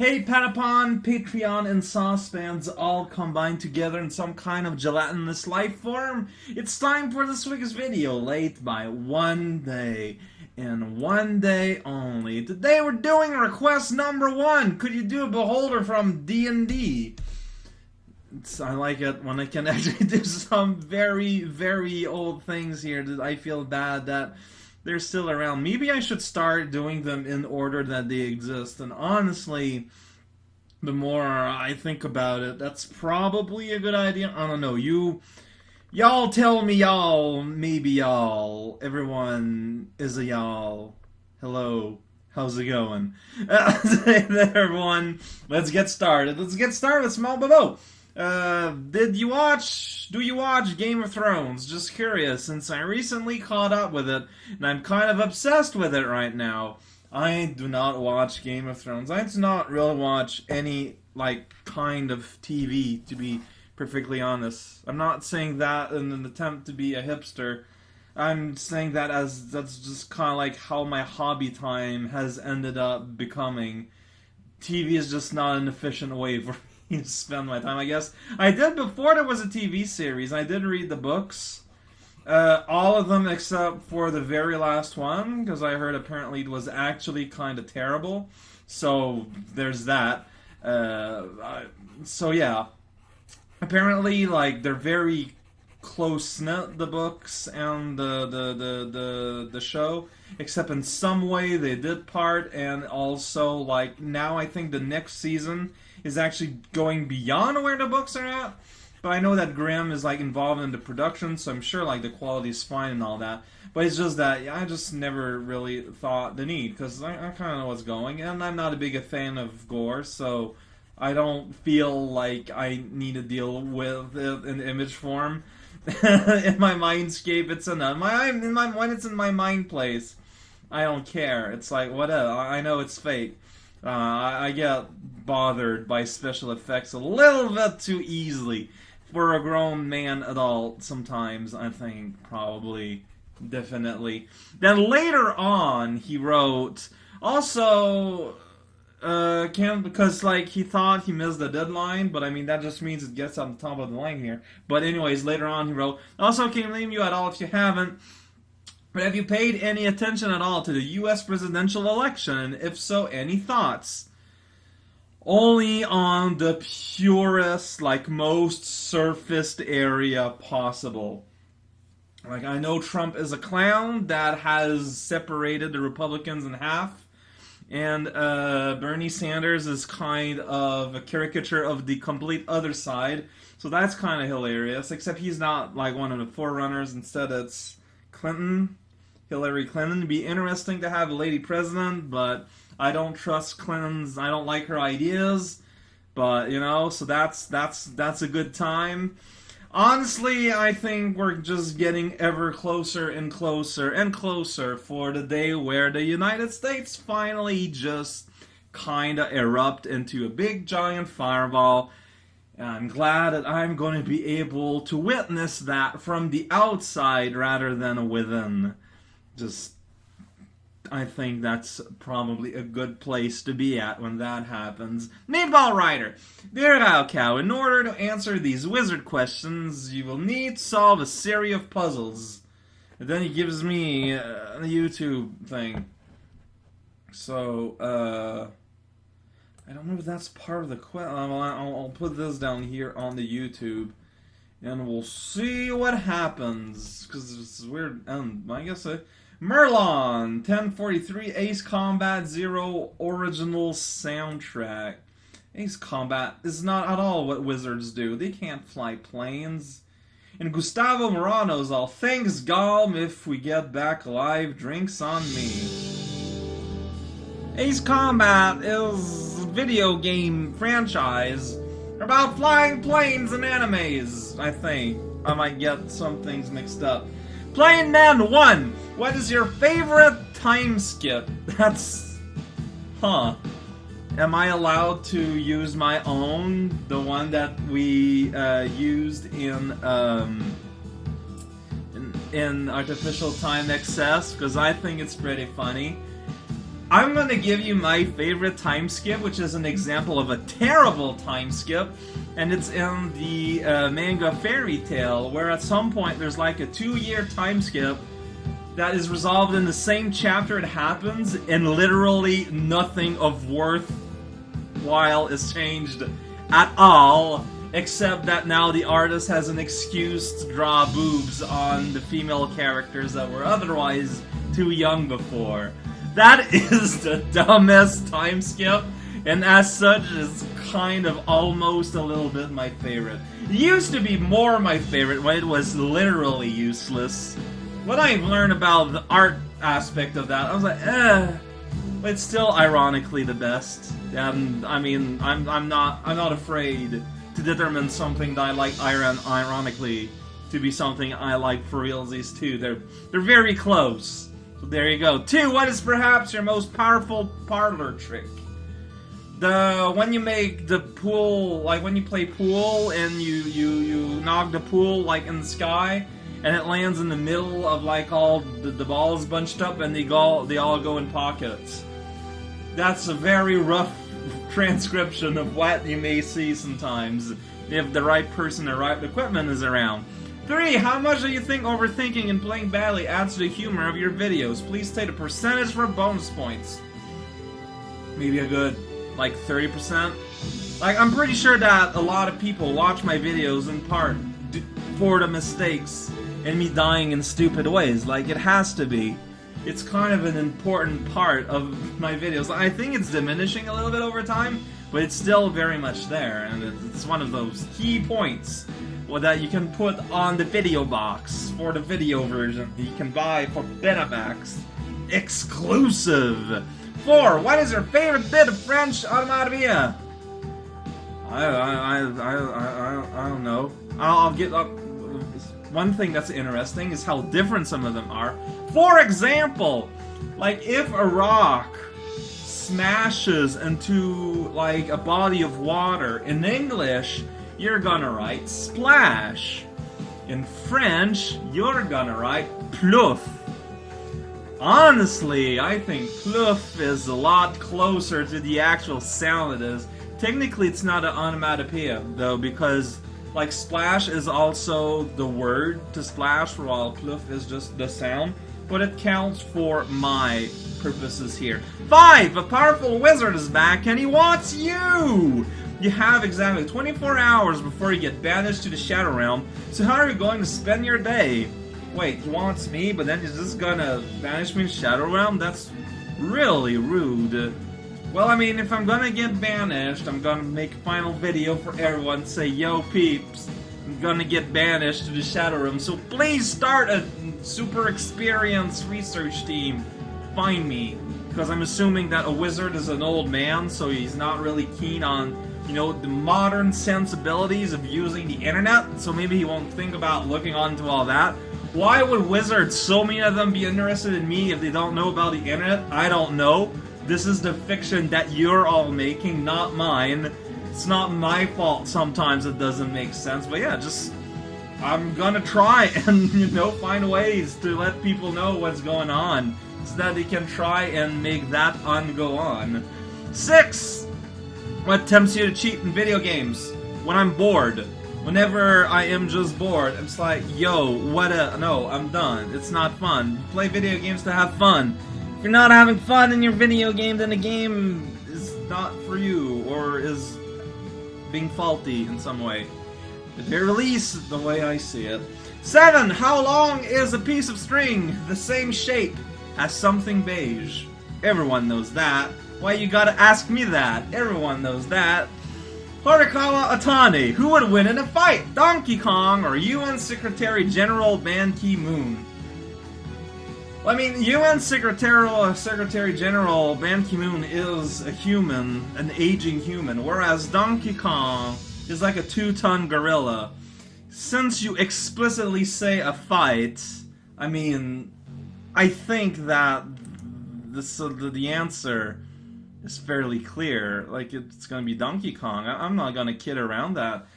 Hey Patapon, Patreon, and Saucepans all combined together in some kind of gelatinous life form. It's time for this week's video, late by 1 day. And 1 day only. Today we're doing request number 1. Could you do a beholder from D&D? I like it when I can actually do some very, very old things here that I feel bad that they're still around. Maybe I should start doing them in order that they exist. And honestly, the more I think about it, that's probably a good idea. I don't know. Y'all tell me y'all. Maybe y'all. Everyone is a y'all. Hello. How's it going? Hey there, everyone. Let's get started. Small below. Do you watch Game of Thrones? Just curious, since I recently caught up with it, and I'm kind of obsessed with it right now. I do not watch Game of Thrones. I do not really watch any, kind of TV, to be perfectly honest. I'm not saying that in an attempt to be a hipster. I'm saying that as that's just kind of like how my hobby time has ended up becoming. TV is just not an efficient way for to spend my time, I guess. I did before there was a TV series. I did read the books. All of them except for the very last one, because I heard apparently it was actually kind of terrible. So, there's that. So yeah. Apparently, they're very close-knit, the books and the show, except in some way they did part, and also, now I think the next season is actually going beyond where the books are at. But I know that Grimm is involved in the production, so I'm sure the quality is fine and all that. But it's just that I just never really thought the need, because I kind of know what's going, and I'm not a big fan of gore, so I don't feel like I need to deal with it in image form. In my mindscape, it's enough. When it's in my mind place, I don't care. It's whatever. I know it's fake. I get bothered by special effects a little bit too easily for a grown man adult sometimes, I think, probably, definitely. Then later on, he wrote, also, because he thought he missed the deadline, but I mean, that just means it gets on the top of the line here. But anyways, later on he wrote, also, can't blame you at all if you haven't, but have you paid any attention at all to the U.S. presidential election? If so, any thoughts? Only on the purest, most surfaced area possible. I know Trump is a clown that has separated the Republicans in half, and Bernie Sanders is kind of a caricature of the complete other side, so that's kind of hilarious, except he's not one of the forerunners. Instead it's Hillary Clinton. It'd be interesting to have a lady president, but I don't trust Clinton's. I don't like her ideas, but so that's a good time. Honestly, I think we're just getting ever closer and closer and closer for the day where the United States finally just kinda erupt into a big giant fireball. And I'm glad that I'm going to be able to witness that from the outside rather than within. I think that's probably a good place to be at when that happens. Meatball Rider, dear Cow, in order to answer these wizard questions, you will need to solve a series of puzzles. And then he gives me a YouTube thing. So, I don't know if that's part of the question. I'll put this down here on the YouTube, and we'll see what happens. Because it's weird. I guess Merlon 1043 Ace Combat Zero original soundtrack. Ace Combat is not at all what wizards do. They can't fly planes. And Gustavo Morano's all, thanks Golm, if we get back alive, drinks on me. Ace Combat is a video game franchise about flying planes and animes, I think. I might get some things mixed up. Plain Man 1, what is your favorite time skip? That's... Huh. Am I allowed to use my own? The one that we used in Artificial Time Excess? Because I think it's pretty funny. I'm gonna give you my favorite time skip, which is an example of a terrible time skip, and it's in the manga Fairy Tail, where at some point there's like a 2-year time skip that is resolved in the same chapter it happens, and literally nothing of worthwhile is changed at all, except that now the artist has an excuse to draw boobs on the female characters that were otherwise too young before. That is the dumbest time skip, and as such, it's kind of almost a little bit my favorite. It used to be more my favorite when it was literally useless. When I learned about the art aspect of that, I was like, but it's still ironically the best. And I mean, I'm not afraid to determine something that I like ironically to be something I like for realsies too. They're very close. So there you go. 2. What is perhaps your most powerful parlor trick? When you make the pool, like when you play pool and you knock the pool like in the sky, and it lands in the middle of like all the balls bunched up, and they all go in pockets. That's a very rough transcription of what you may see sometimes if the right person or right equipment is around. 3. How much do you think overthinking and playing badly adds to the humor of your videos? Please state a percentage for bonus points. Maybe a good, like, 30%? Like, I'm pretty sure that a lot of people watch my videos in part for the mistakes and me dying in stupid ways. Like, it has to be. It's kind of an important part of my videos. I think it's diminishing a little bit over time, but it's still very much there, and it's one of those key points that you can put on the video box for the video version that you can buy for Benamax exclusive. 4. What is your favorite bit of French onomatopoeia? I don't know. I'll get up. One thing that's interesting is how different some of them are. For example, like if a rock smashes into like a body of water, in English you're gonna write splash. In French, you're gonna write plouf. Honestly, I think plouf is a lot closer to the actual sound it is. Technically, it's not an onomatopoeia, though, because like splash is also the word to splash, while plouf is just the sound. But it counts for my purposes here. 5! A powerful wizard is back and he wants you! You have exactly 24 hours before you get banished to the Shadow Realm, so how are you going to spend your day? Wait, he wants me, but then he's just gonna banish me to Shadow Realm? That's really rude. Well, I mean, if I'm gonna get banished, I'm gonna make a final video for everyone to say, yo peeps, I'm gonna get banished to the Shadow Realm, so please start a super experienced research team. Find me, because I'm assuming that a wizard is an old man, so he's not really keen on, you know, the modern sensibilities of using the internet, so maybe he won't think about looking onto all that. Why would wizards, so many of them, be interested in me if they don't know about the internet? I don't know. This is the fiction that you're all making, not mine. It's not my fault sometimes it doesn't make sense, but yeah, just I'm gonna try and, you know, find ways to let people know what's going on so that they can try and make that go on. 6! What tempts you to cheat in video games? When I'm bored. Whenever I am just bored, I'm just like, yo, no, I'm done. It's not fun. You play video games to have fun. If you're not having fun in your video game, then the game is not for you, or is being faulty in some way. At the very least, the way I see it. 7! How long is a piece of string the same shape as something beige? Everyone knows that. Why you gotta ask me that? Everyone knows that. Horikawa Atani, who would win in a fight? Donkey Kong or UN Secretary General Ban Ki-moon? Well, I mean, UN Secretary General Ban Ki-moon is a human, an aging human, whereas Donkey Kong is like a 2-ton gorilla. Since you explicitly say a fight, I mean, I think that the answer is fairly clear. Like, it's gonna be Donkey Kong. I'm not gonna kid around that.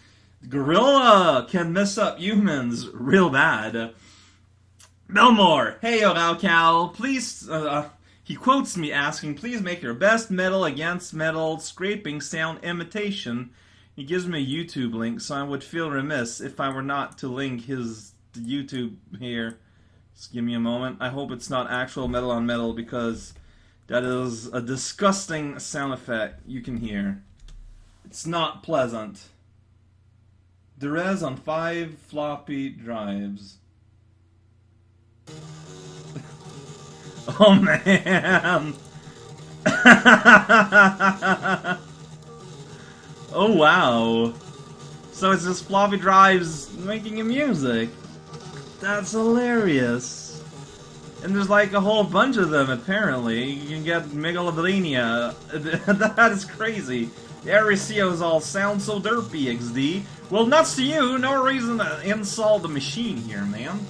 Gorilla can mess up humans real bad. Belmore, hey Oralcal, please, He quotes me asking, please make your best metal against metal scraping sound imitation. He gives me a YouTube link, so I would feel remiss if I were not to link his YouTube here. Just give me a moment. I hope it's not actual metal on metal, because that is a disgusting sound effect you can hear. It's not pleasant. Derez on 5 floppy drives. Oh man! Oh wow! So it's just floppy drives making a music. That's hilarious. And there's like a whole bunch of them apparently. You can get Megalovania. That is crazy. The RCOs all sound so derpy, XD. Well, nuts to you. No reason to insult the machine here, man.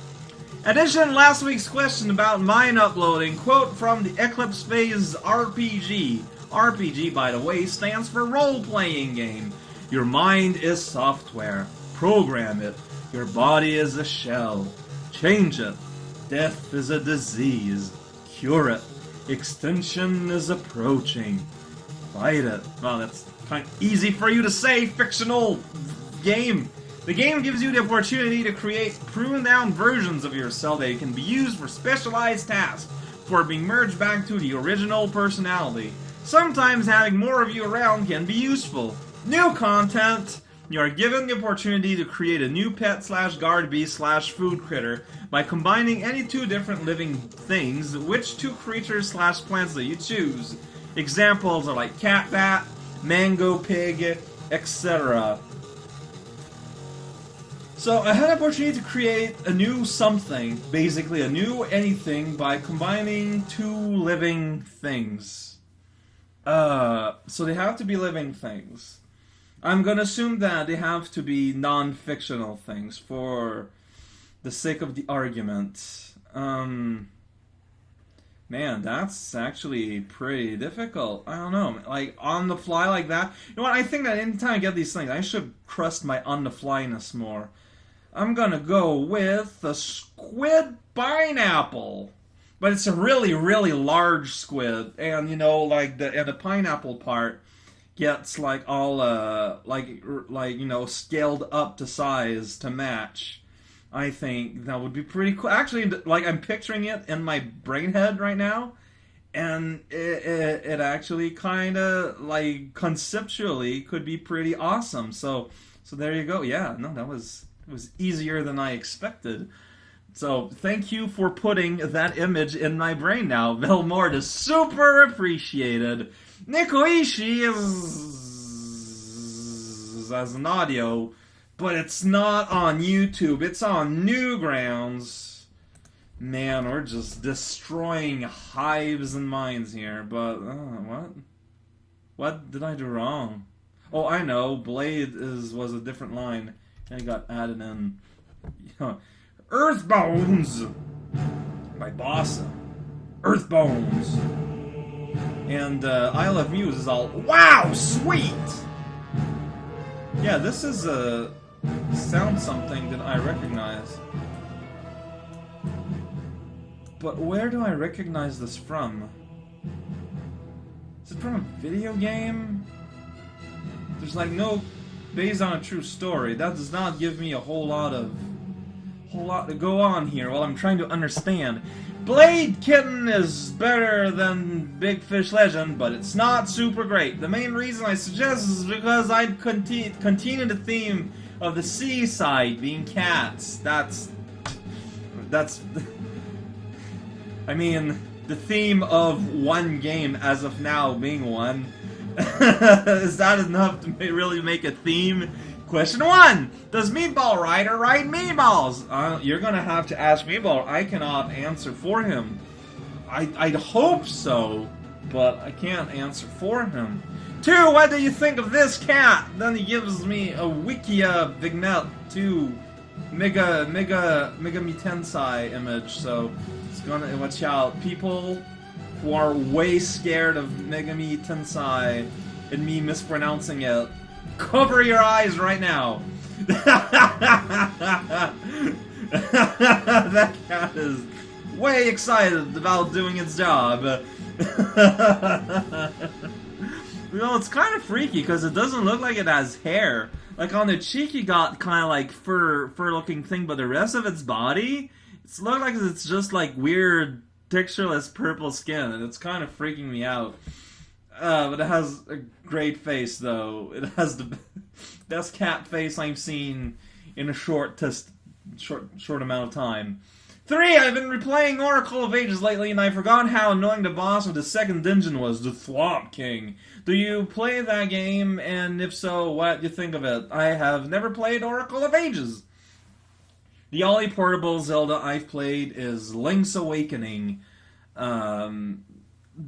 Addition, last week's question about mine uploading. Quote from the Eclipse Phase RPG. RPG, by the way, stands for role-playing game. Your mind is software. Program it. Your body is a shell. Change it. Death is a disease. Cure it. Extinction is approaching. Fight it. Well, that's kind of easy for you to say, fictional game. The game gives you the opportunity to create pruned-down versions of yourself that can be used for specialized tasks before being merged back to the original personality. Sometimes having more of you around can be useful. New content! You are given the opportunity to create a new pet/guard beast/food critter by combining any 2 different living things, which 2 creatures/plants that you choose. Examples are like cat bat, mango pig, etc. So I had an opportunity to create a new something, basically a new anything, by combining 2 living things. So they have to be living things. I'm gonna assume that they have to be non-fictional things for the sake of the argument. Man, that's actually pretty difficult. I don't know, like on the fly like that. You know what? I think that anytime I get these things, I should trust my on the flyness more. I'm gonna go with the squid pineapple, but it's a really, really large squid, and you know, like the pineapple part gets like all like you know, scaled up to size to match. I think that would be pretty cool. Actually, like I'm picturing it in my brain head right now, and it actually kind of like conceptually could be pretty awesome. So there you go. Yeah, no, it was easier than I expected. So thank you for putting that image in my brain now. Velmord is super appreciated. Nikoishi is as an audio, but it's not on YouTube. It's on Newgrounds. Man, we're just destroying hives and minds here. But what? What did I do wrong? Oh, I know. Blade was a different line, and it got added in. Earthbones by Bossa. Earthbones. And Isle of Muse is all, wow, sweet! Yeah, this is sounds something that I recognize. But where do I recognize this from? Is it from a video game? There's like no based on a true story. That does not give me a whole lot to go on here while I'm trying to understand. Blade Kitten is better than Big Fish Legend, but it's not super great. The main reason I suggest is because I'd continue the theme of the seaside being cats. That's I mean, the theme of one game as of now being one. Is that enough to really make a theme? Question 1! Does Meatball Rider ride meatballs? You're gonna have to ask Meatball. I cannot answer for him. I'd hope so, but I can't answer for him. 2! What do you think of this cat? Then he gives me a Wikia vignette to Mega Mitensai image, so it's gonna watch out. People who are way scared of Megami Tensei and me mispronouncing it, cover your eyes right now. That cat is way excited about doing its job. You know, it's kind of freaky because it doesn't look like it has hair. Like on the cheek, you got kind of like fur-looking thing, but the rest of its body, it's look like it's just like weird, textureless purple skin, and it's kind of freaking me out. But it has a great face, though. It has the best cat face I've seen in a short amount of time. 3. I've been replaying Oracle of Ages lately, and I forgot how annoying the boss of the second dungeon was, the Swamp King. Do you play that game, and if so, what do you think of it? I have never played Oracle of Ages. The only portable Zelda I've played is Link's Awakening. The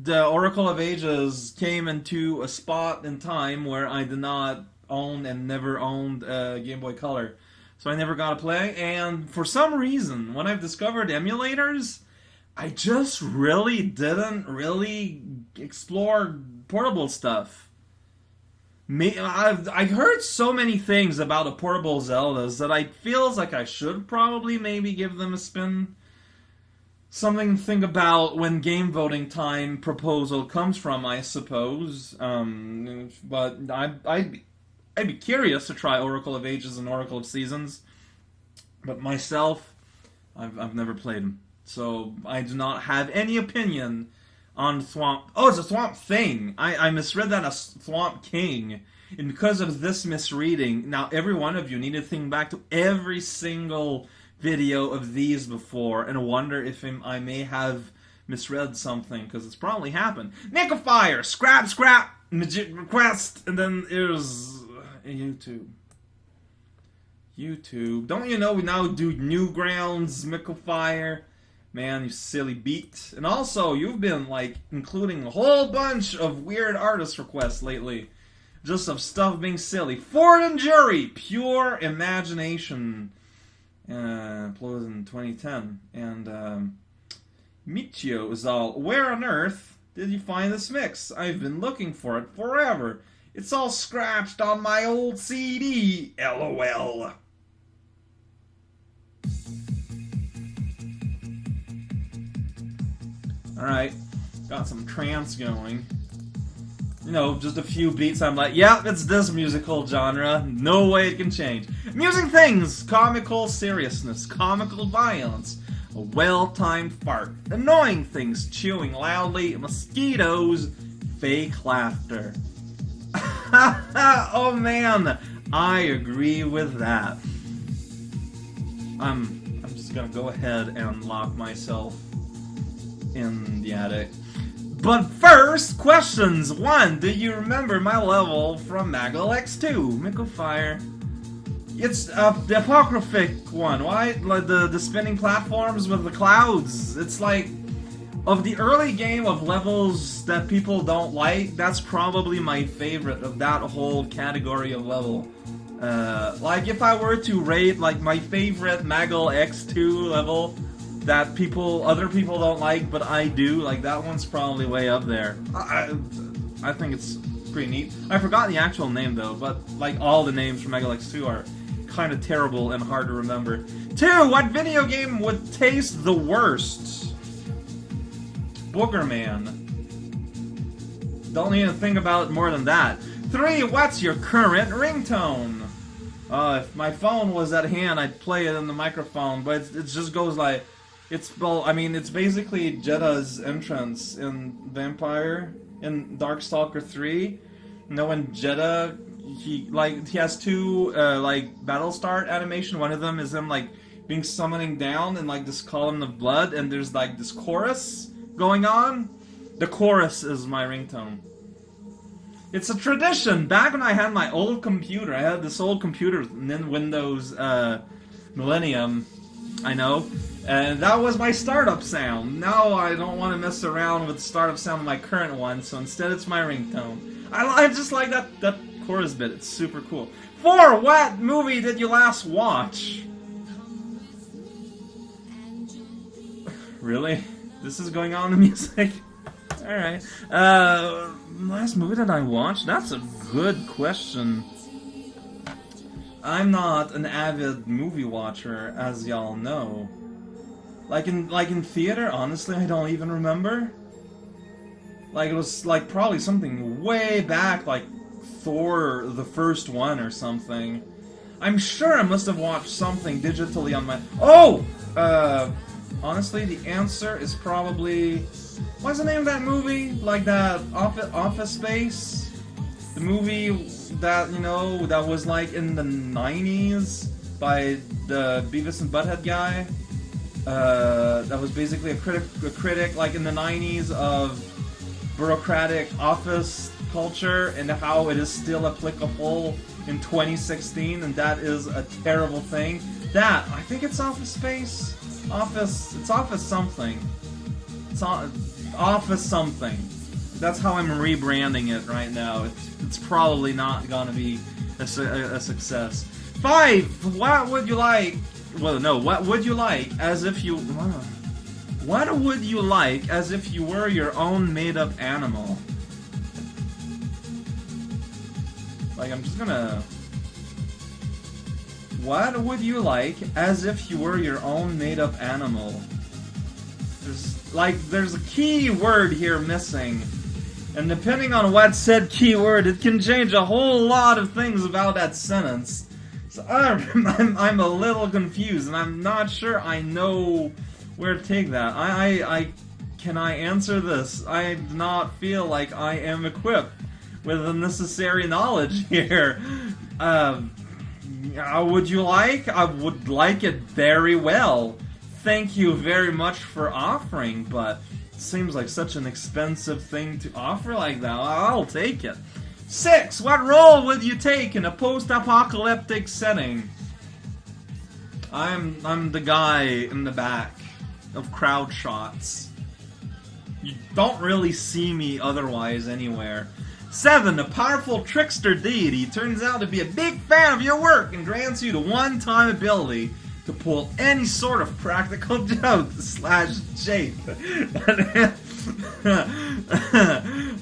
Oracle of Ages came into a spot in time where I did not own and never owned Game Boy Color. So I never got to play, and for some reason, when I've discovered emulators, I just really didn't explore portable stuff. I've heard so many things about the portable Zeldas that I feels like I should probably maybe give them a spin. Something to think about when game voting time proposal comes from, I suppose. But I'd be curious to try Oracle of Ages and Oracle of Seasons, but myself, I've never played them, so I do not have any opinion on Swamp. Oh, it's a Swamp Thing. I misread that as Swamp King, and because of this misreading, now every one of you need to think back to every single video of these before and wonder if I may have misread something, because it's probably happened. Nick of Fire, scrap, Magic Request, and then there's YouTube. Don't you know we now do Newgrounds, Mickle Fire? Man, you silly beat. And also, you've been, like, including a whole bunch of weird artist requests lately. Just of stuff being silly. Ford and Jury, Pure Imagination. Uploaded in 2010. And, Michio is all, where on earth did you find this mix? I've been looking for it forever. It's all scratched on my old CD, LOL. Alright, got some trance going. You know, just a few beats, I'm like, yeah, it's this musical genre, no way it can change. Amusing things, comical seriousness, comical violence, a well-timed fart, annoying things, chewing loudly, mosquitoes, fake laughter. Oh man, I agree with that. I'm just gonna go ahead and lock myself in the attic. But first, questions. 1. Do you remember my level from Maggle X2? Mickle Fire. It's the apocryphic one, right? Like the spinning platforms with the clouds. It's like, of the early game of levels that people don't like, that's probably my favorite of that whole category of level. Like, if I were to rate, like, my favorite Maggle X2 level that other people don't like, but I do, like, that one's probably way up there. I think it's pretty neat. I forgot the actual name, though, but, like, all the names from Maggle X2 are kind of terrible and hard to remember. 2. What video game would taste the worst? Boogerman. Don't even think about it more than that. 3. What's your current ringtone? If my phone was at hand, I'd play it in the microphone, but it just goes like... It's basically Jedda's entrance in Vampire, in Darkstalker 3. You know, when Jedda, he has 2, battle start animation. One of them is him, like, being summoning down in, like, this column of blood, and there's, like, this chorus going on. The chorus is my ringtone. It's a tradition. Back when I had my old computer, I had this old computer in Windows Millennium, I know, and that was my startup sound. Now I don't want to mess around with the startup sound of my current one, so instead it's my ringtone. I just like that chorus bit. It's super cool. 4. What movie did you last watch? Really? This is going on in the music? Alright. Last movie that I watched? That's a good question. I'm not an avid movie watcher, as y'all know. Like in theater, honestly, I don't even remember. Like, it was, like, probably something way back, like Thor, the first one or something. I'm sure I must have watched something digitally on my... Oh! Honestly, the answer is probably... What's the name of that movie? Like that Office Space? The movie that, you know, that was like in the 90s by the Beavis and Butthead guy. That was basically a critic like in the 90s of bureaucratic office culture and how it is still applicable in 2016, and that is a terrible thing. That, I think it's Office Space? It's Office something. It's Office something. That's how I'm rebranding it right now. It's probably not gonna be a success. 5. What would you like? Well, no. What would you like as if you? What would you like as if you were your own made-up animal? Like, I'm just gonna... What would you like as if you were your own made-up animal? There's a key word here missing. And depending on what said keyword, it can change a whole lot of things about that sentence. So I'm a little confused, and I'm not sure I know where to take that. Can I answer this? I do not feel like I am equipped with the necessary knowledge here. Would you like? I would like it very well. Thank you very much for offering, but it seems like such an expensive thing to offer like that. I'll take it. 6. What role would you take in a post-apocalyptic setting? I'm the guy in the back of crowd shots. You don't really see me otherwise anywhere. 7. A powerful trickster deity turns out to be a big fan of your work and grants you the one-time ability to pull any sort of practical joke / shape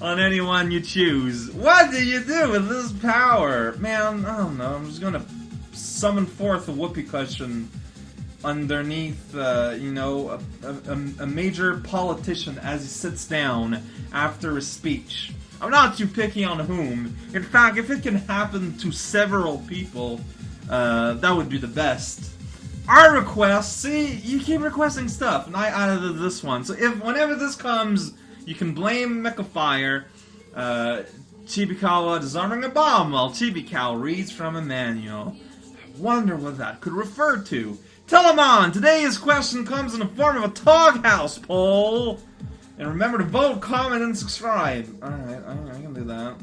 on anyone you choose. What do you do with this power? Man, I don't know. I'm just gonna summon forth a whoopee cushion underneath, you know, a major politician as he sits down after a speech. I'm not too picky on whom. In fact, if it can happen to several people, that would be the best. Our request, see, you keep requesting stuff, and I added this one. So whenever this comes, you can blame Mechafire. Chibikawa disarming a bomb while Chibikawa reads from a manual. I wonder what that could refer to. Telemon, today's question comes in the form of a Toghouse poll. And remember to vote, comment, and subscribe. Alright, I can do that.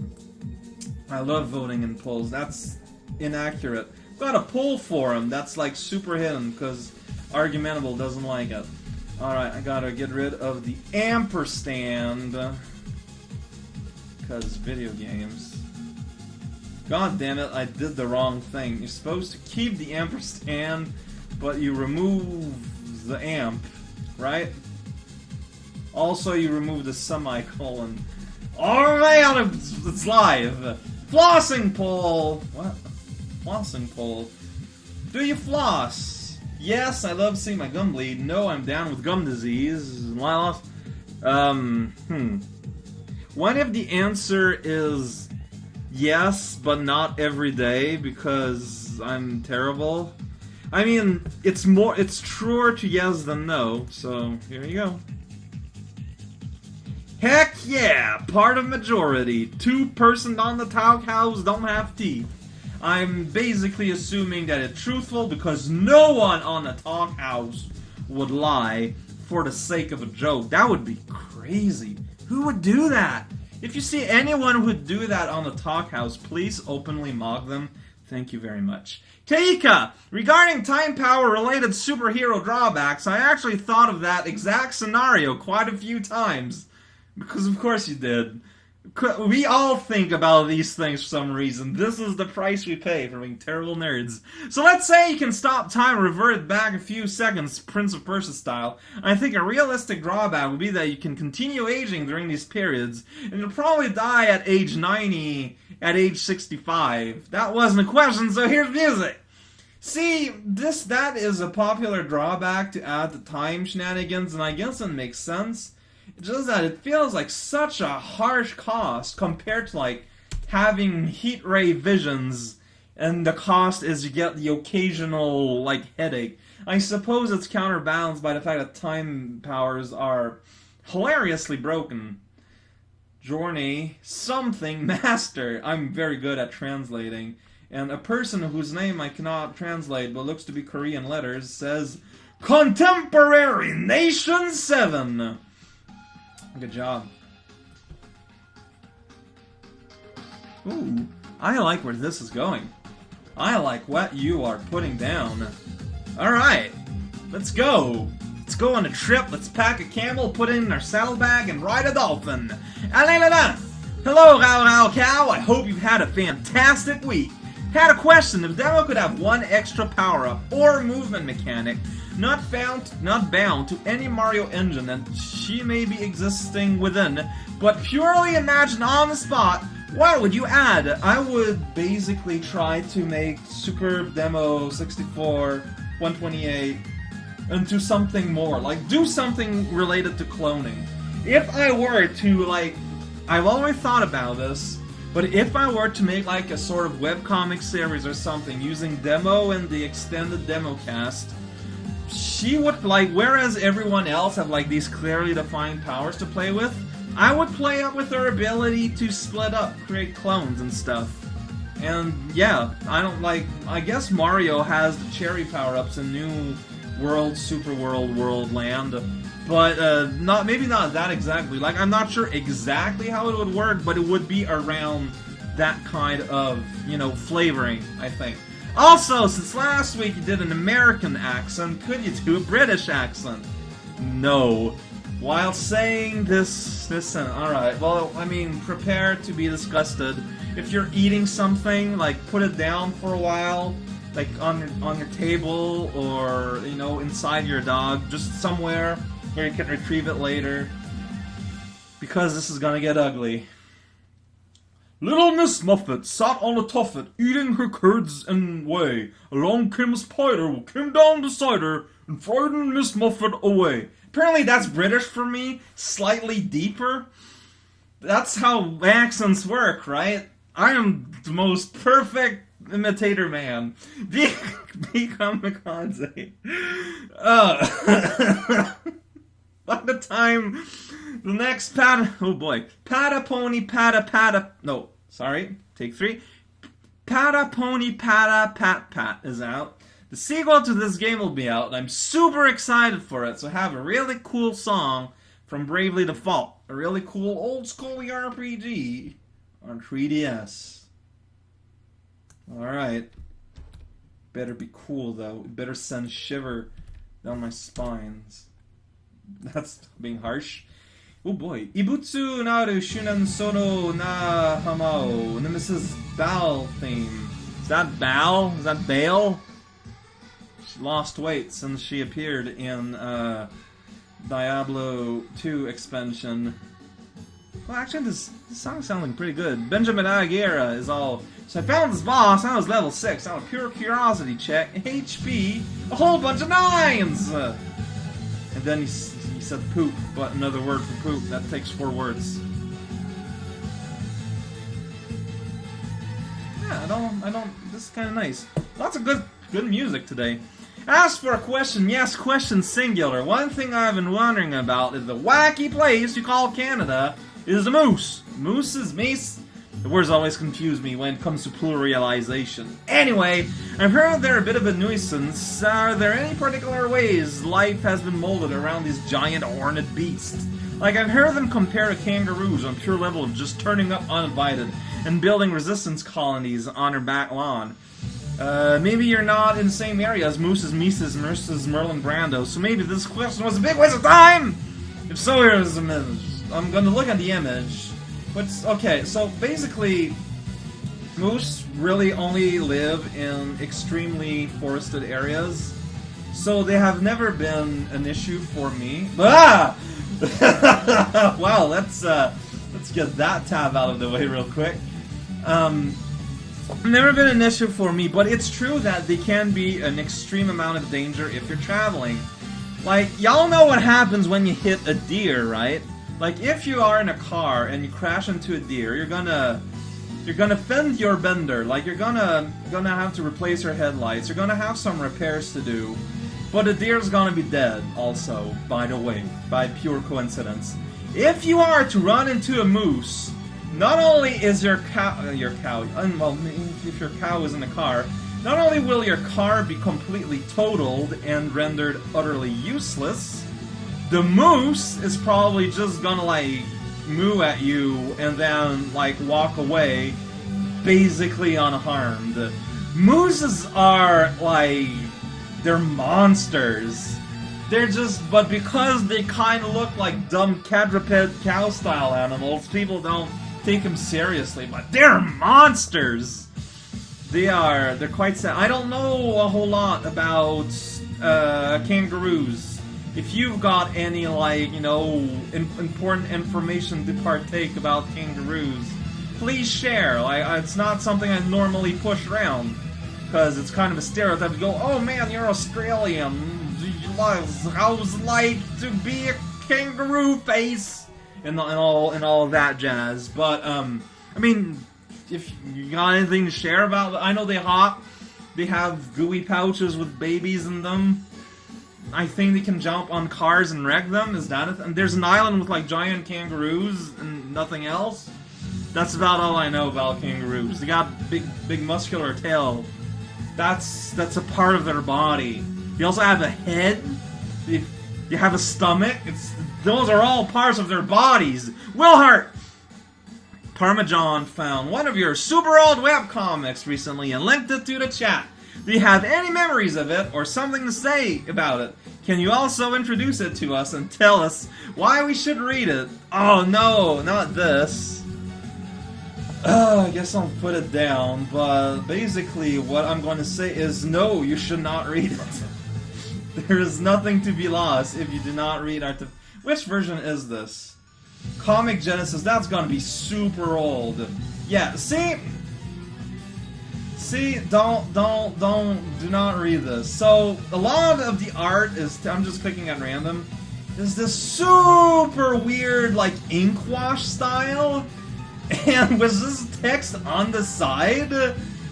I love voting in polls. That's inaccurate. Got a poll forum that's like super hidden because Argumentable doesn't like it. Alright, I gotta get rid of the ampersand because video games. God damn it, I did the wrong thing. You're supposed to keep the ampersand, but you remove the amp, right? Also, you remove the semicolon. Oh man, it's live! Flossing poll! What? Flossing poll. Do you floss? Yes, I love seeing my gum bleed. No, I'm down with gum disease. What if the answer is yes, but not every day because I'm terrible? I mean, it's truer to yes than no, so here you go. Heck yeah! Part of majority. 2% on the Toghouse don't have teeth. I'm basically assuming that it's truthful because no one on the Toghouse would lie for the sake of a joke. That would be crazy. Who would do that? If you see anyone who would do that on the Toghouse, please openly mock them. Thank you very much. Teika! Regarding time power related superhero drawbacks, I actually thought of that exact scenario quite a few times. Because of course you did. We all think about these things for some reason. This is the price we pay for being terrible nerds. So let's say you can stop time and revert it back a few seconds, Prince of Persia style. I think a realistic drawback would be that you can continue aging during these periods, and you'll probably die at age 90, at age 65. That wasn't a question, so here's music. See, that is a popular drawback to add to time shenanigans, and I guess it makes sense. Just that it feels like such a harsh cost compared to like having heat ray visions, and the cost is you get the occasional like headache. I suppose it's counterbalanced by the fact that time powers are hilariously broken. Journey something master. I'm very good at translating. And a person whose name I cannot translate but looks to be Korean letters says Contemporary Nation 7. Good job. Ooh, I like where this is going. I like what you are putting down. Alright, let's go. Let's go on a trip, let's pack a camel, put it in our saddlebag, and ride a dolphin. Hello, Rao Cow, I hope you've had a fantastic week. Had a question, if Demo could have one extra power-up or movement mechanic not bound to any Mario engine and she may be existing within, but purely imagined on the spot, what would you add? I would basically try to make Super Demo 64, 128 into something more, like do something related to cloning. If I were to, like, I've always thought about this, but if I were to make like a sort of webcomic series or something using Demo and the extended demo cast, she would, like, whereas everyone else have like these clearly defined powers to play with, I would play up with her ability to split up, create clones and stuff. And yeah, I guess Mario has the cherry power-ups in New World, Super World, World Land, but maybe not that exactly. Like, I'm not sure exactly how it would work, but it would be around that kind of, you know, flavoring, I think. Also, since last week you did an American accent, could you do a British accent? No. While saying this alright, well, I mean, prepare to be disgusted. If you're eating something, like, put it down for a while, like, on your table, or, you know, inside your dog, just somewhere where you can retrieve it later. Because this is gonna get ugly. Little Miss Muffet sat on a tuffet, eating her curds and whey. Along came a spider, who came down beside her, and frightened Miss Muffet away. Apparently that's British for me, slightly deeper. That's how accents work, right? I am the most perfect imitator man. Become Kamikaze. By the time the next Pata Pony Pata, no, sorry, take 3. Pata Pony Pata Pat Pat is out. The sequel to this game will be out, and I'm super excited for it, so have a really cool song from Bravely Default. A really cool old-school RPG on 3DS. Alright. Better be cool, though. Better send shiver down my spines. That's being harsh. Oh boy. Ibutsu naru shunan sono na hamao. Nemesis Bal theme. Is that Bal? Is that Bale? She lost weight since she appeared in Diablo 2 expansion. Well, actually, this song's sounding pretty good. Benjamin Aguirre is all... So I found this boss, I was level 6, on a pure curiosity check, HP, a whole bunch of 9s! And then he said poop, but another word for poop, that takes 4 words. Yeah, I don't, this is kinda nice. Lots of good music today. As for a question, yes, question singular. One thing I've been wondering about is the wacky place you call Canada is the moose. Moose is meese. The words always confuse me when it comes to pluralization. Anyway, I've heard they're a bit of a nuisance. Are there any particular ways life has been molded around these giant horned beasts? Like, I've heard them compare to kangaroos on pure level of just turning up uninvited and building resistance colonies on their back lawn. Maybe you're not in the same area as Moose's, Mises, versus Merlin Brando, so maybe this question was a big waste of time! If so, here's the image. I'm gonna look at the image. Okay, so basically, moose really only live in extremely forested areas, so they have never been an issue for me. Ah! Wow, let's get that tab out of the way real quick. Never been an issue for me, but it's true that they can be an extreme amount of danger if you're traveling. Like, y'all know what happens when you hit a deer, right? Like, if you are in a car and you crash into a deer, you're gonna fend your bender. Like, you're gonna have to replace your headlights. You're gonna have some repairs to do. But the deer's gonna be dead also, by the way, by pure coincidence. If you are to run into a moose, not only is if your cow is in the car, not only will your car be completely totaled and rendered utterly useless, the moose is probably just gonna, like, moo at you and then, like, walk away basically unharmed. Mooses are, like, they're monsters. They're just, but because they kind of look like dumb quadruped cow-style animals, people don't take them seriously, but they're monsters! They're quite sad. I don't know a whole lot about kangaroos. If you've got any, like, you know, important information to partake about kangaroos, please share. Like, it's not something I normally push around, because it's kind of a stereotype to go, oh man, you're Australian, how's it like to be a kangaroo face? And all of that jazz. But, I mean, if you got anything to share about it, I know they have gooey pouches with babies in them. I think they can jump on cars and wreck them. Is that and there's an island with, like, giant kangaroos and nothing else. That's about all I know about kangaroos. They got big muscular tail. That's a part of their body. They also have a head. They have a stomach. Those are all parts of their bodies. Wilhart! Parmesan found one of your super old webcomics recently and linked it to the chat. Do you have any memories of it or something to say about it? Can you also introduce it to us and tell us why we should read it? Oh no, not this. I guess I'll put it down, but basically what I'm going to say is no, you should not read it. There is nothing to be lost if you do not read our... Which version is this? Comic Genesis, that's gonna be super old. Yeah, see, do not read this. So, a lot of the art is, I'm just clicking at random, is this super weird, like, ink wash style, and with this text on the side.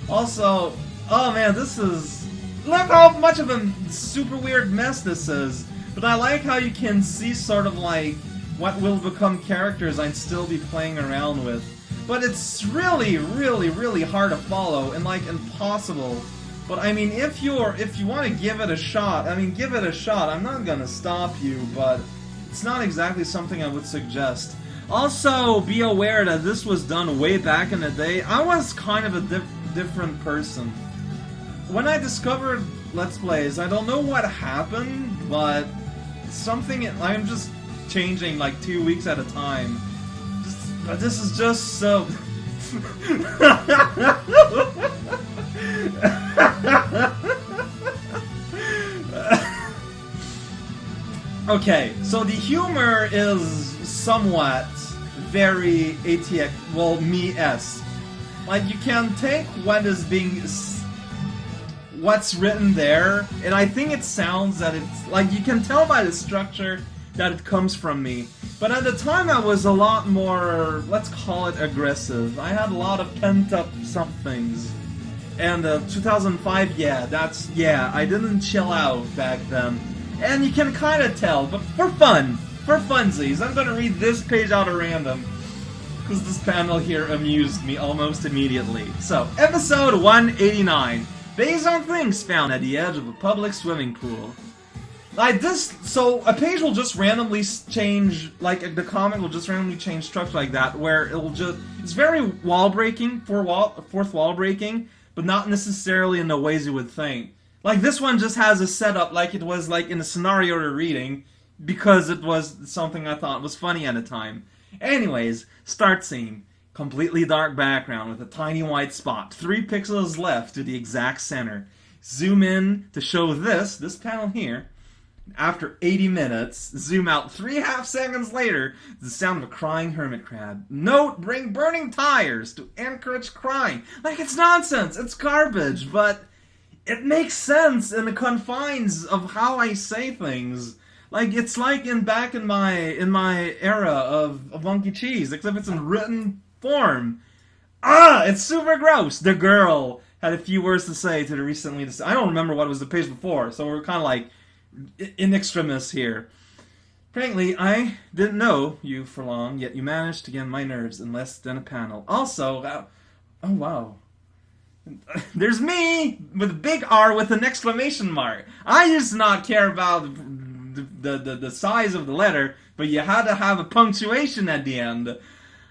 Also, oh man, this is, look how much of a super weird mess this is. But I like how you can see sort of like what will become characters I'd still be playing around with. But it's really, really, really hard to follow and, like, impossible. But I mean, if you want to give it a shot, I mean, give it a shot. I'm not gonna stop you, but it's not exactly something I would suggest. Also, be aware that this was done way back in the day. I was kind of a different person. When I discovered Let's Plays, I don't know what happened, but something, I'm just changing like 2 weeks at a time. But this is just so... Okay, so the humor is somewhat very ATX, well, me-esque. Like, you can take what is being... what's written there, and I think it sounds that it's... like, you can tell by the structure that it comes from me. But at the time I was a lot more, let's call it aggressive. I had a lot of pent-up somethings. And 2005, yeah, I didn't chill out back then. And you can kind of tell, but for funsies, I'm gonna read this page out at random. Because this panel here amused me almost immediately. So, episode 189. Based on things found at the edge of a public swimming pool. Like this, so a page will just randomly change, like the comic will just randomly change structure like that, where it will just, it's very wall breaking, fourth wall breaking, but not necessarily in the ways you would think. Like this one just has a setup like it was like in a scenario you're reading, because it was something I thought was funny at the time. Anyways, start scene. Completely dark background with a tiny white spot, 3 pixels left to the exact center. Zoom in to show this panel here. After 80 minutes, zoom out 3.5 seconds later, the sound of a crying hermit crab. Note, bring burning tires to encourage crying. Like, it's nonsense, it's garbage, but it makes sense in the confines of how I say things. Like it's like back in my era of Monkey Cheese, except it's in written form. It's super gross. The girl had a few words to say to the recently. I don't remember what was the page before, so we're kind of like in extremis here. Frankly, I didn't know you for long, yet you managed to get on my nerves in less than a panel. Also, oh wow. There's me with a big R with an exclamation mark. I used to not care about the size of the letter, but you had to have a punctuation at the end.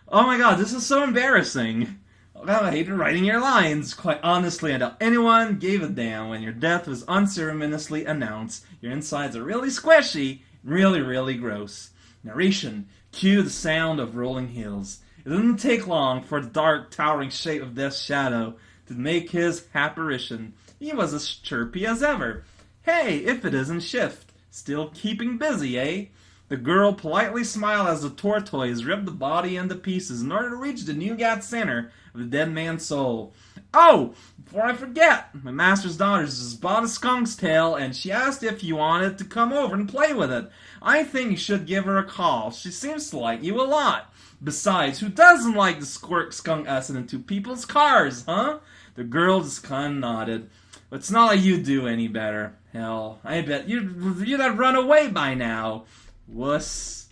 Oh my god, this is so embarrassing. I hated writing your lines. Quite honestly, I doubt anyone gave a damn when your death was unceremoniously announced. Your insides are really squishy, really, really gross. Narration. Cue the sound of rolling hills. It didn't take long for the dark, towering shape of Death's shadow to make his apparition. He was as chirpy as ever. Hey, if it isn't Shift. Still keeping busy, eh? The girl politely smiled as the tortoise ripped the body into pieces in order to reach the nougat center of the dead man's soul. Oh, before I forget, my master's daughter just bought a skunk's tail, and she asked if you wanted to come over and play with it. I think you should give her a call. She seems to like you a lot. Besides, who doesn't like to squirt skunk acid into people's cars, huh? The girl just kind of nodded. But it's not like you do any better. Hell, I bet you'd have run away by now. Wuss.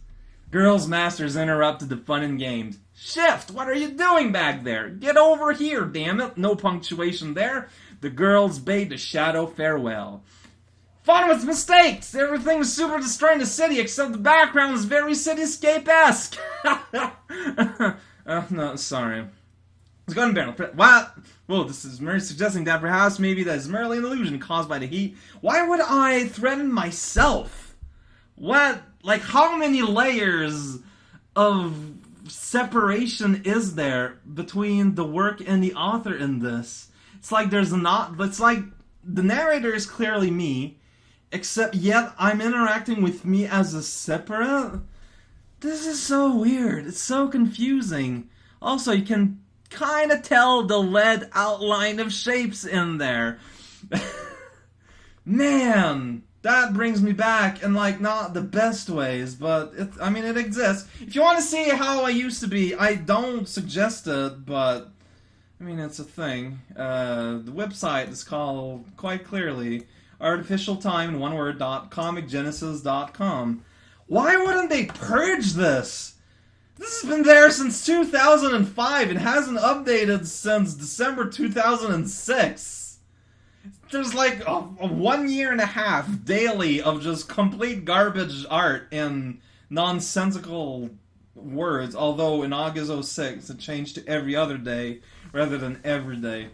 Girls' masters interrupted the fun and games. Shift, what are you doing back there? Get over here, damn it. No punctuation there. The girls bade the shadow farewell. Fun with mistakes. Everything's super destroying the city, except the background is very cityscape-esque. No, sorry. It's going to barrel. What? Well, this is merely suggesting that perhaps maybe that is merely an illusion caused by the heat. Why would I threaten myself? What? Like, how many layers of separation is there between the work and the author in this? It's like it's like the narrator is clearly me, except yet I'm interacting with me as a separate. This is so weird. It's so confusing. Also, you can kind of tell the lead outline of shapes in there. Man, that brings me back in, like, not the best ways, but it exists. If you want to see how I used to be, I don't suggest it, but it's a thing. The website is called, quite clearly, artificialtime, one word, .comicgenesis.com. Why wouldn't they purge this? This has been there since 2005. It hasn't updated since December 2006. There's like a 1 year and a half daily of just complete garbage art and nonsensical words, although in August 06 it changed to every other day rather than every day.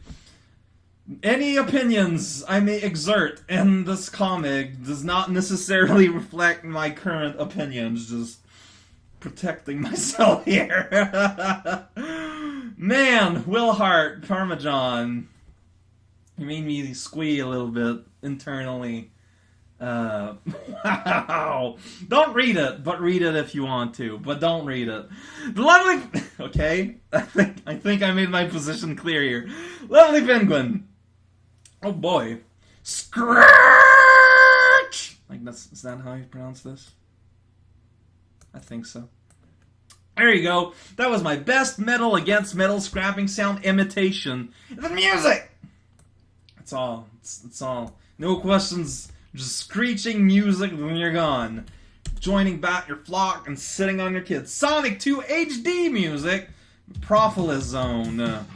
Any opinions I may exert in this comic does not necessarily reflect my current opinions, just protecting myself here. Man, Will Hart, Parmesan. He made me squeal a little bit internally. Wow. Don't read it, but read it if you want to. But don't read it. The lovely... Okay, I think I made my position clear here. Lovely Penguin. Oh boy. Scratch! Like, is that how you pronounce this? I think so. There you go. That was my best metal against metal scrapping sound imitation. The music! That's all. It's all. No questions. Just screeching music when you're gone. Joining back your flock and sitting on your kids. Sonic 2 HD music. Propolis Zone.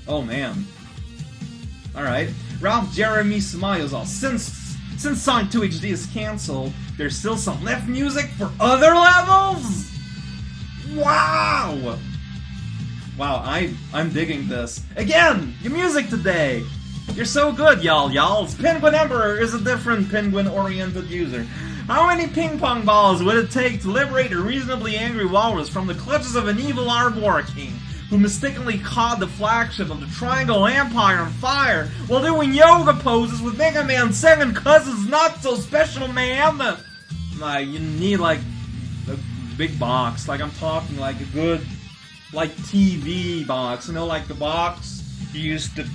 Oh man. Alright. Ralph Jeremy smiles all. Since Sonic 2 HD is cancelled, there's still some left music for other levels? Wow! Wow, I'm digging this. Again, your music today! You're so good, y'all. Penguin Emperor is a different penguin-oriented user. How many ping-pong balls would it take to liberate a reasonably angry walrus from the clutches of an evil Arbor King, who mistakenly caught the flagship of the Triangle Empire on fire while doing yoga poses with Mega Man 7 cause it's not so special, man? Like, you need, like, a big box. Like, I'm talking, like, a good, like, TV box. You know, like the box you used to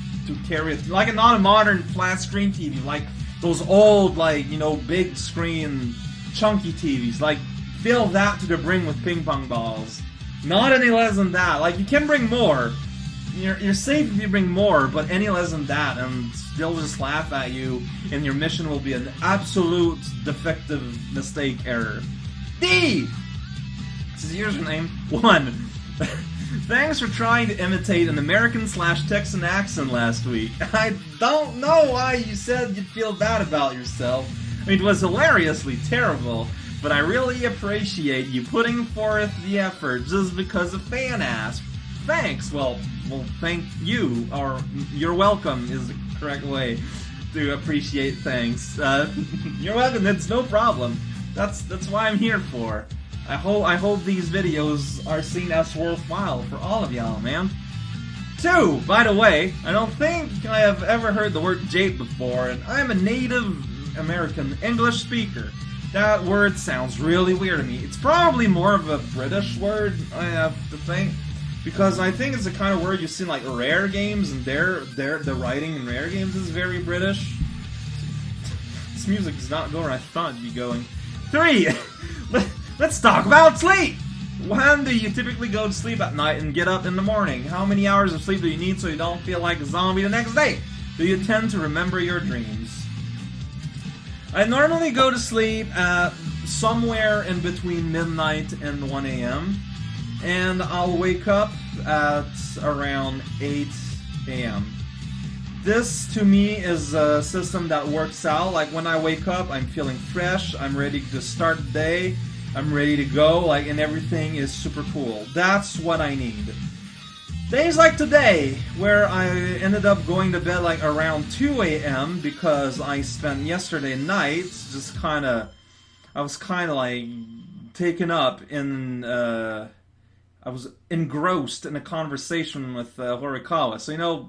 carry it. Like, not a modern flat screen TV. Like those old, like, big screen, chunky TVs. Like, fill that to the brim with ping pong balls. Not any less than that. Like, you can bring more. You're safe if you bring more, but any less than that, and they'll just laugh at you, and your mission will be an absolute defective mistake error. D! This is your username. 1. Thanks for trying to imitate an American/Texan accent last week. I don't know why you said you'd feel bad about yourself. I mean, it was hilariously terrible, but I really appreciate you putting forth the effort just because a fan asked. Thanks. Well, thank you, or you're welcome is the correct way to appreciate thanks. You're welcome. It's no problem. That's why I'm here for. I hope these videos are seen as worthwhile for all of y'all, man. 2, by the way, I don't think I have ever heard the word jape before, and I'm a native American English speaker. That word sounds really weird to me. It's probably more of a British word, I have to think, because I think it's the kind of word you see in like Rare games, and the writing in Rare games is very British. This music is not going where I thought it'd be going. 3. Let's talk about sleep! When do you typically go to sleep at night and get up in the morning? How many hours of sleep do you need so you don't feel like a zombie the next day? Do you tend to remember your dreams? I normally go to sleep at somewhere in between midnight and 1 a.m. and I'll wake up at around 8 a.m. This, to me, is a system that works out. Like, when I wake up, I'm feeling fresh, I'm ready to start the day, I'm ready to go, like, and everything is super cool. That's what I need. Days like today, where I ended up going to bed like around 2 a.m. because I spent yesterday night just I was kind of like taken up in, I was engrossed in a conversation with Horikawa. So,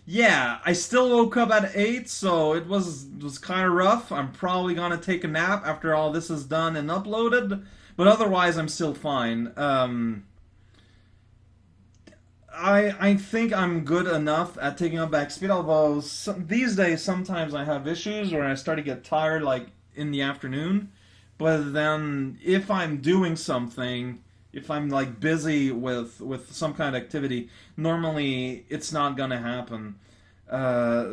yeah, I still woke up at 8, so it was kind of rough. I'm probably gonna take a nap after all this is done and uploaded, but otherwise I'm still fine. I think I'm good enough at taking up back speed, although these days sometimes I have issues where I start to get tired like in the afternoon, but then if I'm doing something, if I'm like busy with some kind of activity, normally it's not gonna happen.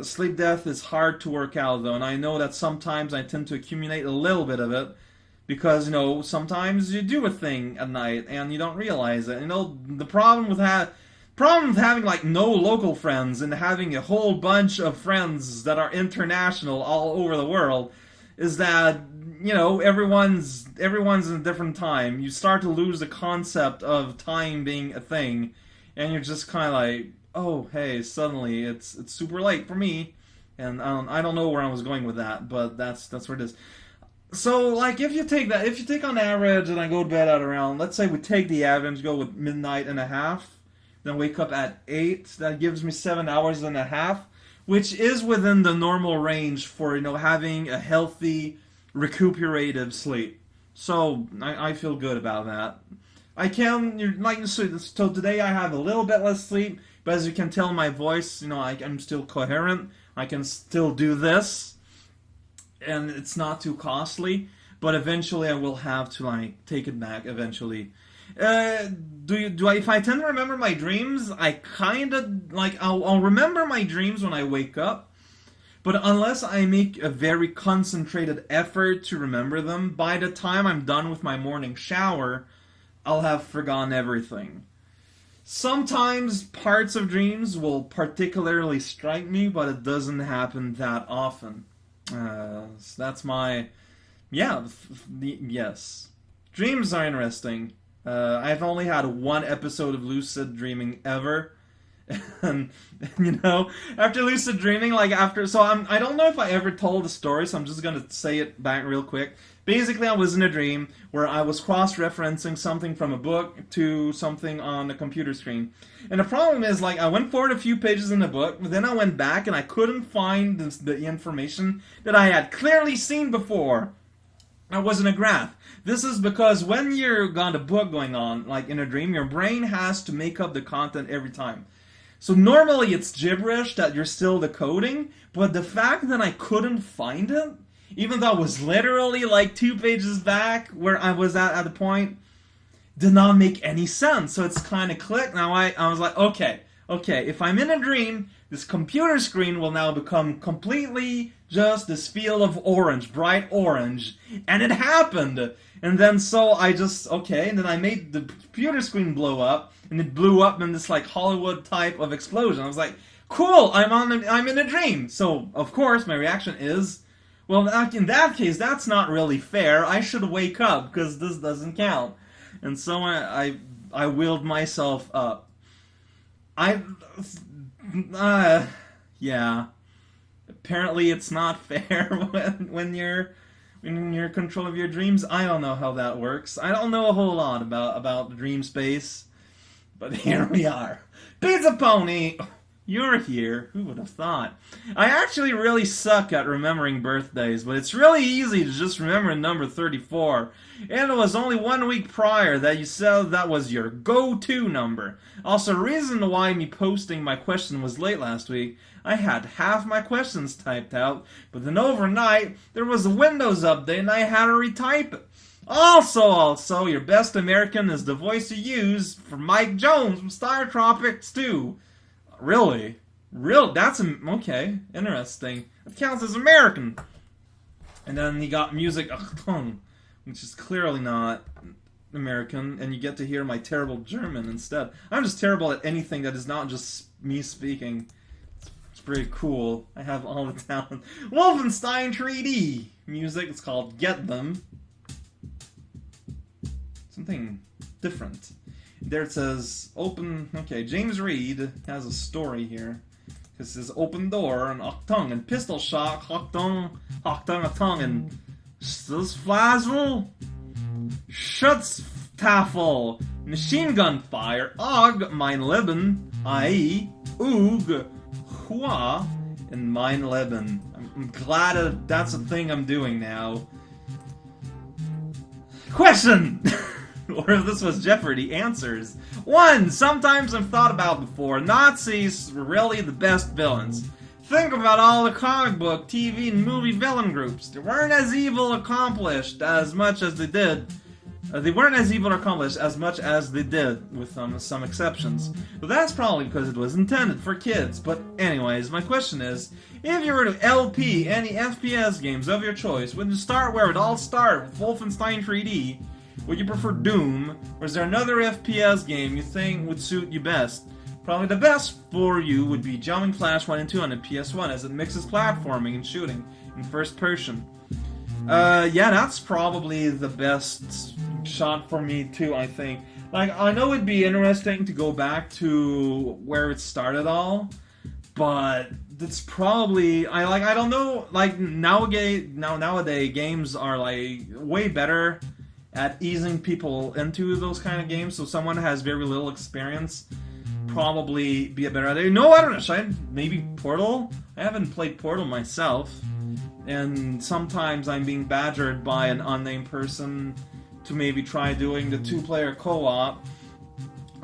Sleep death is hard to work out though, and I know that sometimes I tend to accumulate a little bit of it because sometimes you do a thing at night and you don't realize it. The problem with having like no local friends and having a whole bunch of friends that are international all over the world is that everyone's in a different time. You start to lose the concept of time being a thing, and you're just kind of like, oh, hey, suddenly it's super late for me, and I don't know where I was going with that, but that's where it is. So, like, if you take on average, and I go to bed at around, let's say we take the average, go with midnight and a half, then wake up at 8, that gives me 7 hours and a half, which is within the normal range for having a healthy recuperative sleep. So I feel good about that. So today I have a little bit less sleep, but as you can tell my voice, I'm still coherent. I can still do this, and it's not too costly, but eventually I will have to take it back eventually. If I tend to remember my dreams, I kind of I'll remember my dreams when I wake up. But unless I make a very concentrated effort to remember them, by the time I'm done with my morning shower, I'll have forgotten everything. Sometimes parts of dreams will particularly strike me, but it doesn't happen that often. So that's my... yes. Dreams are interesting. I've only had one episode of lucid dreaming ever. And after lucid dreaming, I don't know if I ever told the story, so I'm just gonna say it back real quick. Basically, I was in a dream where I was cross-referencing something from a book to something on a computer screen. And the problem is, I went forward a few pages in the book, but then I went back and I couldn't find the information that I had clearly seen before. I wasn't a graph. This is because when you've got a book going on, like in a dream, your brain has to make up the content every time. So normally it's gibberish that you're still decoding, but the fact that I couldn't find it, even though it was literally like 2 pages back where I was at the point, did not make any sense. So it's kind of clicked. Now I was like, okay, if I'm in a dream, this computer screen will now become completely just this feel of orange, bright orange. And it happened. And then so I just, and then I made the computer screen blow up, and it blew up in this like Hollywood type of explosion. I was like, cool, I'm in a dream. So of course my reaction is, well, in that case, that's not really fair. I should wake up because this doesn't count. And so I willed myself up. Yeah. Apparently it's not fair when you're in control of your dreams. I don't know how that works. I don't know a whole lot about dream space. But here we are. Pizza Pony! You're here. Who would have thought? I actually really suck at remembering birthdays, but it's really easy to just remember number 34. And it was only 1 week prior that you said that was your go-to number. Also, the reason why me posting my question was late last week, I had half my questions typed out, but then overnight, there was a Windows update and I had to retype it. Also, your best American is the voice you use for Mike Jones from Star Tropics 2. Really? That's okay. Interesting. It counts as American. And then you got music, which is clearly not American, and you get to hear my terrible German instead. I'm just terrible at anything that is not just me speaking. It's pretty cool. I have all the talent. Wolfenstein 3D music. It's called Get Them. Something different. There it says, James Reed has a story here. It says, open door, and Octung, and pistol shot, Octung, and Stusflazel, Schutztafel, machine gun fire, Og, mein Leben, i.e., Ug, Hua, and mein Leben. I'm glad that's a thing I'm doing now. Question! Or if this was Jeopardy, answers. 1. Sometimes I've thought about before, Nazis were really the best villains. Think about all the comic book, TV, and movie villain groups. They weren't as evil accomplished as much as they did. They weren't as evil or accomplished as much as they did, with some exceptions. But that's probably because it was intended for kids. But anyways, my question is, if you were to LP any FPS games of your choice, would you start where it all started with Wolfenstein 3D? Would you prefer Doom, or is there another FPS game you think would suit you best? Probably the best for you would be Jumping Flash 1 and 2 on the PS1, as it mixes platforming and shooting in first person. Yeah, that's probably the best shot for me too, I think. Like, I know it'd be interesting to go back to where it started all, but it's probably, I don't know, like, nowadays games are, like, way better at easing people into those kind of games, so someone who has very little experience probably be a better idea. No, I don't know. Should maybe Portal? I haven't played Portal myself, and sometimes I'm being badgered by an unnamed person to maybe try doing the 2-player co-op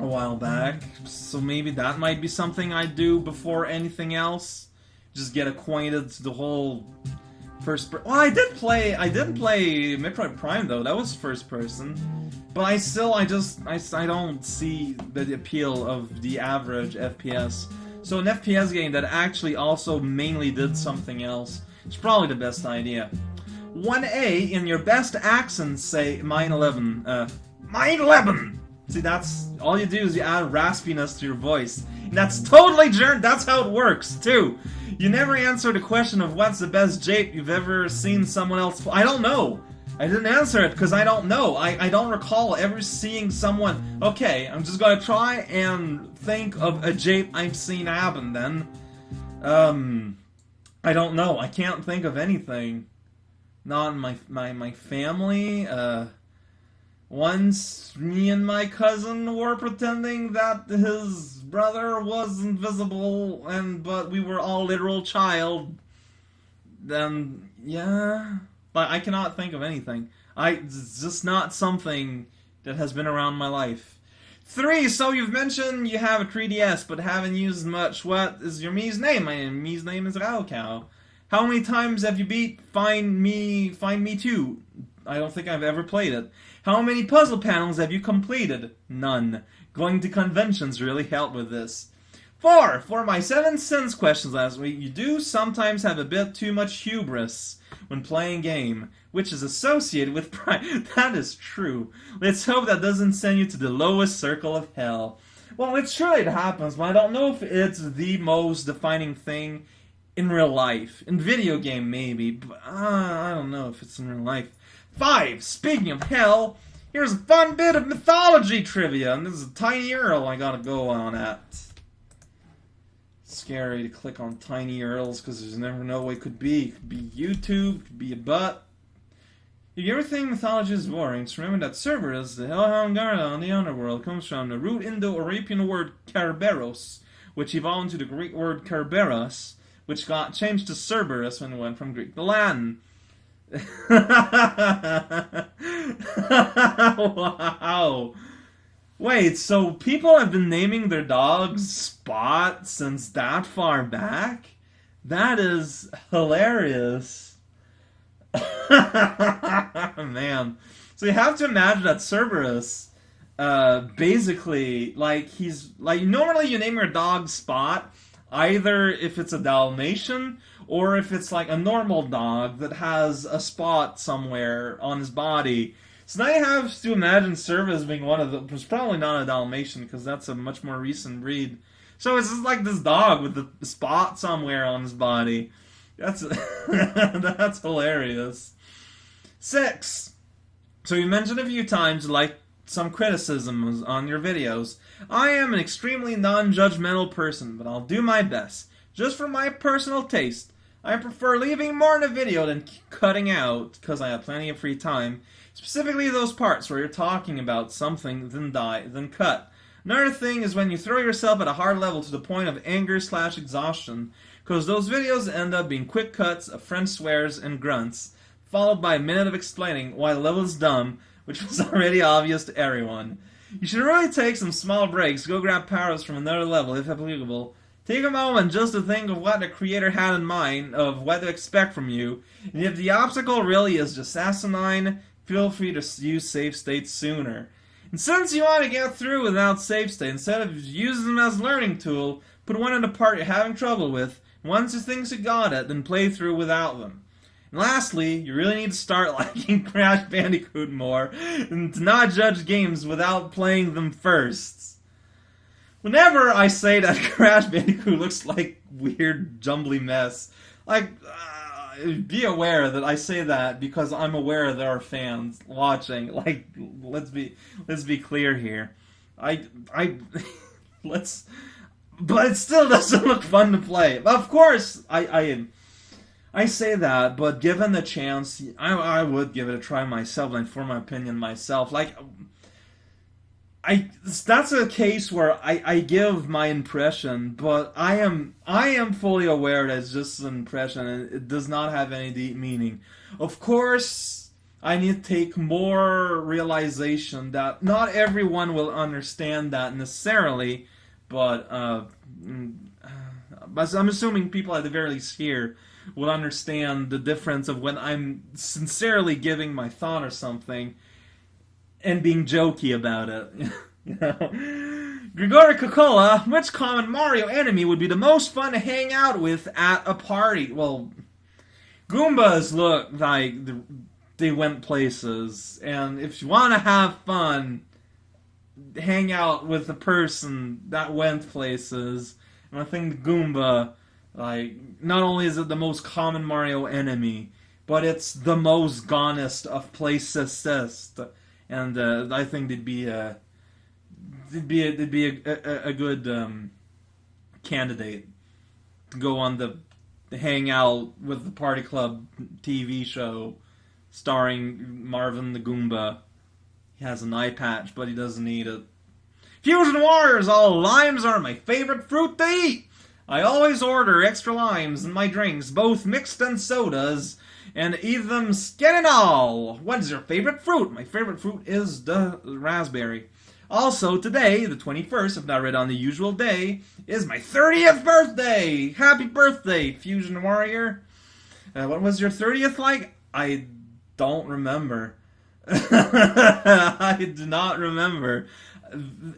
a while back, so maybe that might be something I'd do before anything else. Just get acquainted to the whole well, I didn't play Metroid Prime though. That was first person, but I don't see the appeal of the average FPS. So an FPS game that actually also mainly did something else is probably the best idea. 1A in your best accent, say Mine 11. Mine 11. See, that's all you do is you add raspiness to your voice, and that's totally German. That's how it works too. You never answer the question of what's the best jape you've ever seen someone else play. I don't know. I didn't answer it because I don't know. I don't recall ever seeing someone... Okay, I'm just gonna try and think of a jape I've seen happen then. I don't know. I can't think of anything. Not in my family. Once me and my cousin were pretending that his brother was invisible, but we were all literal child. Then yeah, but I cannot think of anything. It's just not something that has been around my life. 3. So you've mentioned you have a 3DS, but haven't used much. What is your Mii's name? My Mii's name is Raocow. How many times have you beat Find Me 2? I don't think I've ever played it. How many puzzle panels have you completed? None. Going to conventions really helped with this. 4. For my 7 sins questions last week, you do sometimes have a bit too much hubris when playing game, which is associated with pride. That is true. Let's hope that doesn't send you to the lowest circle of hell. Well, it's true it happens, but I don't know if it's the most defining thing in real life. In video game, maybe, but I don't know if it's in real life. 5. Speaking of hell, here's a fun bit of mythology trivia, and this is a tiny URL I gotta go on at. Scary to click on tiny URLs because there's never know what it could be. It could be YouTube, it could be a butt. If you ever think mythology is boring, just remember that Cerberus, the hellhound guard on the underworld, comes from the root Indo-European word Kerberos, which evolved into the Greek word Kerberos, which got changed to Cerberus when it went from Greek to Latin. Wow. Wait, so people have been naming their dogs Spot since that far back? That is hilarious. Man. So you have to imagine that Cerberus, basically, like, he's, like, normally you name your dog Spot, either if it's a Dalmatian, or if it's, like, a normal dog that has a spot somewhere on his body. So now you have to imagine Cerberus being one of the... It's probably not a Dalmatian, because that's a much more recent breed. So it's just like this dog with the spot somewhere on his body. That's that's hilarious. 6. So you mentioned a few times, like, some criticisms on your videos. I am an extremely non-judgmental person, but I'll do my best. Just for my personal taste, I prefer leaving more in a video than cutting out, because I have plenty of free time. Specifically those parts where you're talking about something, then cut. Another thing is when you throw yourself at a hard level to the point of anger/exhaustion, because those videos end up being quick cuts of French swears and grunts, followed by a minute of explaining why the level is dumb, which was already obvious to everyone. You should really take some small breaks, go grab powers from another level if applicable. Take a moment just to think of what the creator had in mind, of what to expect from you, and if the obstacle really is just asinine, feel free to use save states sooner. And since you want to get through without save state, instead of using them as a learning tool, put one in the part you're having trouble with, and once you think you got it, then play through without them. And lastly, you really need to start liking Crash Bandicoot more, and to not judge games without playing them first. Whenever I say that Crash Bandicoot looks like weird, jumbly mess, like, be aware that I say that because I'm aware there are fans watching. Like, let's be clear here. Let's, but it still doesn't look fun to play. Of course, I say that, but given the chance, I would give it a try myself and form my opinion myself. Like, that's a case where I give my impression, but I am fully aware that it's just an impression and it does not have any deep meaning. Of course, I need to take more realization that not everyone will understand that necessarily, but I'm assuming people at the very least here will understand the difference of when I'm sincerely giving my thought or something and being jokey about it. You know? Grigori Kokola, which common Mario enemy would be the most fun to hang out with at a party? Well, Goombas look like they went places, and if you want to have fun, hang out with a person that went places. And I think the Goomba, like, not only is it the most common Mario enemy, but it's the most gonest of placesist. And I think they'd be a good candidate to go on the Hang Out with the Party Club TV show starring Marvin the Goomba. He has an eye patch, but he doesn't need it. Fusion Warriors, all limes are my favorite fruit to eat. I always order extra limes in my drinks, both mixed and sodas, and eat them skin and all. What's your favorite fruit? My favorite fruit is the raspberry. Also, today, the 21st, if not right on the usual day, is my 30th birthday! Happy birthday, Fusion Warrior! What was your 30th like? I don't remember. I do not remember.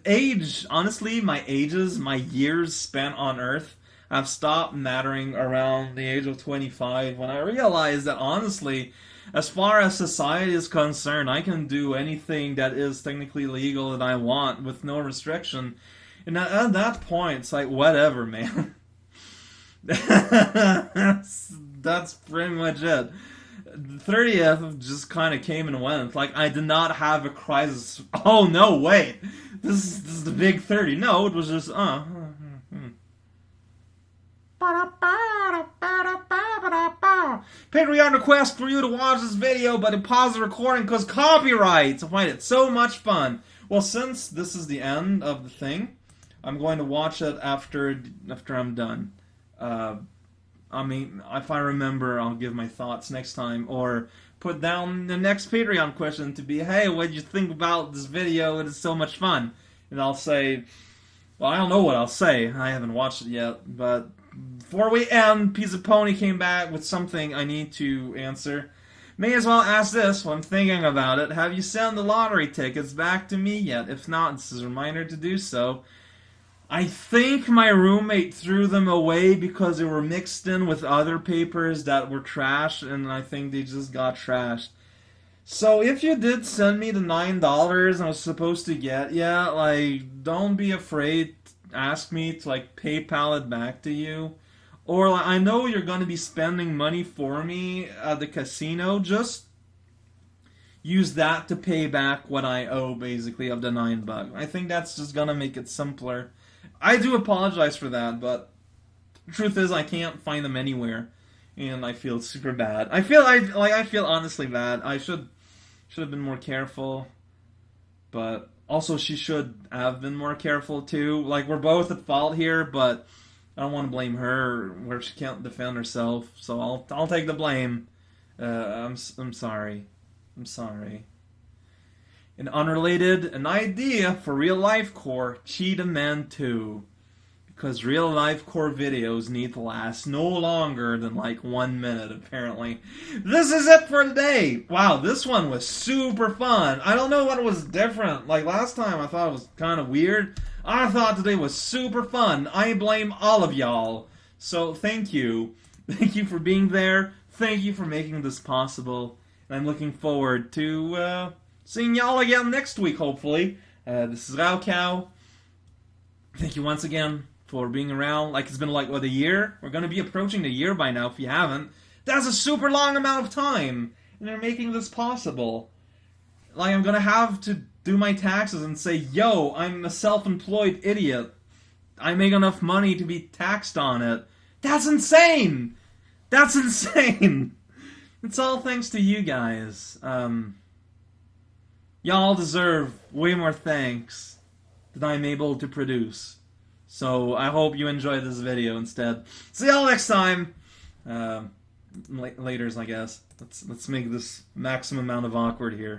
Age, honestly, my years spent on Earth have stopped mattering around the age of 25 when I realized that, honestly, as far as society is concerned, I can do anything that is technically legal that I want with no restriction. And at that point, it's like, whatever, man. That's pretty much it. 30th just kind of came and went. Like, I did not have a crisis. Oh, no, wait. This is the big 30. No, it was just, Patreon request for you to watch this video, but to pause the recording because copyright. I find it so much fun. Well, since this is the end of the thing, I'm going to watch it after I'm done. I mean, if I remember, I'll give my thoughts next time, or put down the next Patreon question to be, hey, what did you think about this video? It is so much fun. And I'll say, well, I don't know what I'll say. I haven't watched it yet, but before we end, Pizza Pony came back with something I need to answer. May as well ask this while I'm thinking about it. Have you sent the lottery tickets back to me yet? If not, this is a reminder to do so. I think my roommate threw them away because they were mixed in with other papers that were trash, and I think they just got trashed. So if you did send me the $9 I was supposed to get, yeah, like, don't be afraid to ask me to, like, PayPal it back to you. Or, like, I know you're going to be spending money for me at the casino, just use that to pay back what I owe, basically, of the $9. I think that's just going to make it simpler. I do apologize for that, but the truth is I can't find them anywhere, and I feel super bad. I feel honestly bad. I should have been more careful, but also she should have been more careful too. Like, we're both at fault here, but I don't want to blame her where she can't defend herself. So I'll take the blame. I'm sorry. I'm sorry. And unrelated, an idea for real life core, Cheetah Man 2. Because real life core videos need to last no longer than like 1 minute, apparently. This is it for today! Wow, this one was super fun. I don't know what was different. Like last time I thought it was kind of weird. I thought today was super fun. I blame all of y'all. So thank you. Thank you for being there. Thank you for making this possible. And I'm looking forward to seeing y'all again next week, hopefully. This is Raocow. Thank you once again for being around. Like, it's been like, what, a year? We're going to be approaching the year by now, if you haven't. That's a super long amount of time. And they're making this possible. Like, I'm going to have to do my taxes and say, yo, I'm a self-employed idiot. I make enough money to be taxed on it. That's insane! That's insane! It's all thanks to you guys. Y'all deserve way more thanks than I'm able to produce. So I hope you enjoyed this video instead. See y'all next time. Laters, I guess. Let's make this maximum amount of awkward here.